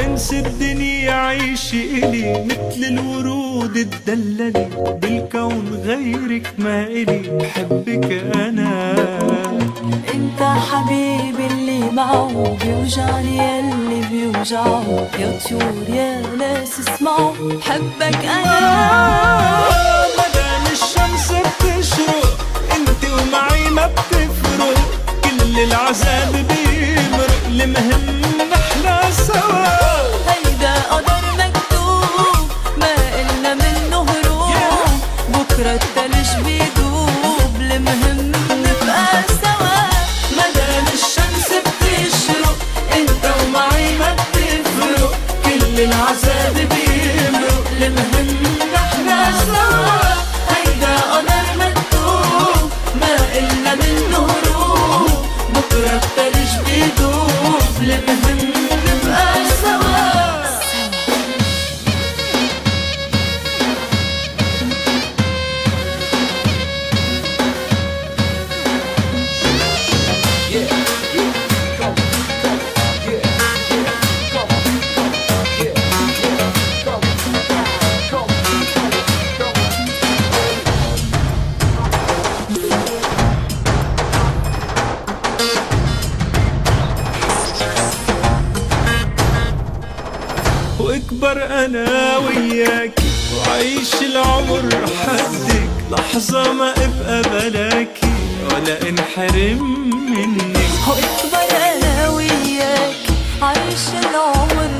انسى الدنيا عيش إلي مثل الورود تدللي بالكون غيرك ما إلي بحبك أنا. انت حبيبي اللي معه بيوجعني اللي بيوجعه، يا طيور يا ناس اسمعوا بحبك أنا. مدام الشمس بتشرق انت ومعي ما بتفرق، كل العذاب بيمرق، المهم نحلى سوا. هيدا قدر مكتوب ما إلنا منه هروب، بكرة التلج بيدوب، المهم نبقى سوا. مدام الشمس بتشرق انت ومعي ما بتفرق، كل العذاب بيمرق، المهم نحلى سوا. هيدا قدر مكتوب ما إلنا منه هروب، بكرة التلج بيدوب، المهم نبقى سوا. واكبر انا وياكي وعيش العمر حدك، لحظة ما ابقى بلاكي ولا انحرم منك. واكبر انا وياك عيش العمر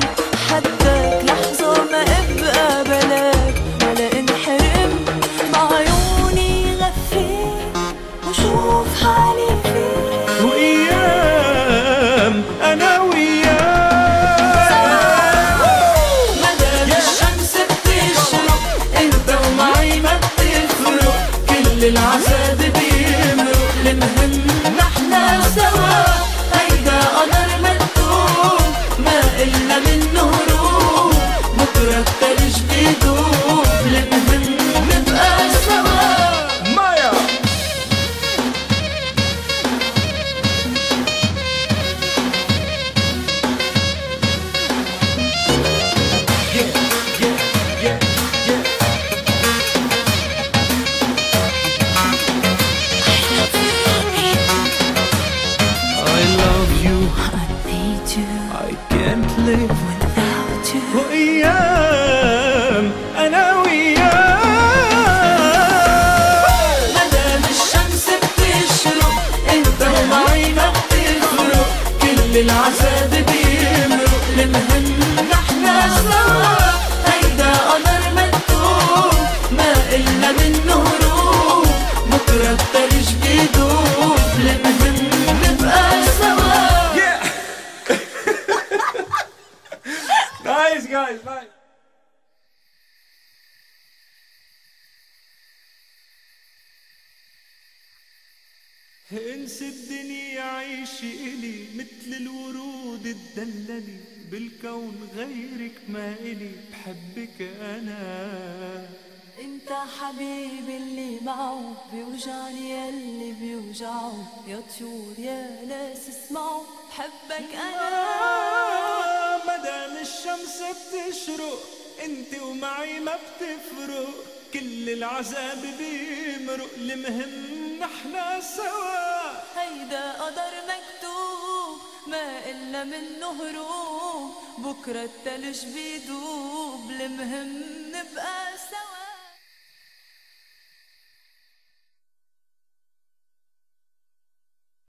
حدك، لحظة ما ابقى بلاك ولا انحرم. بعيوني غفيت وشوف حالي فيك، وايام انا وياك. مدام الشمس بتشرق انت ومعي ما بتفرق، كل العذاب بيمرق، المهم نحنا سوا. هيدا قدر مكتوب ما إلنا منه هروب، بكرة التلج بيدوب، المهم نبقى سوا. مايا I love you, I need you, I can't live without you. وأيام أنا وياك. مدام الشمس بتشرق انت ومعي ما بتفرق، كل العذاب بيمرق، المهم نحنا سوا. هيدا قدر مكتوب ما إلنا منه هروب، بكرة التلج بيدوب، المهم نبقى سوا. Yeah. Nice guys, nice. انسى الدنيا عيش إلي مثل الورود تدللي بالكون غيرك ما إلي بحبك أنا. انت حبيبي اللي معه بيوجعني اللي بيوجعه، يا طيور يا ناس اسمعوا بحبك انا. مدام الشمس بتشرق انت ومعي ما بتفرق، كل العذاب بيمرق، المهم نحنا سوا. هيدا قدر مكتوب ما إلنا منه هروب، بكرة التلج بيدوب، المهم نبقى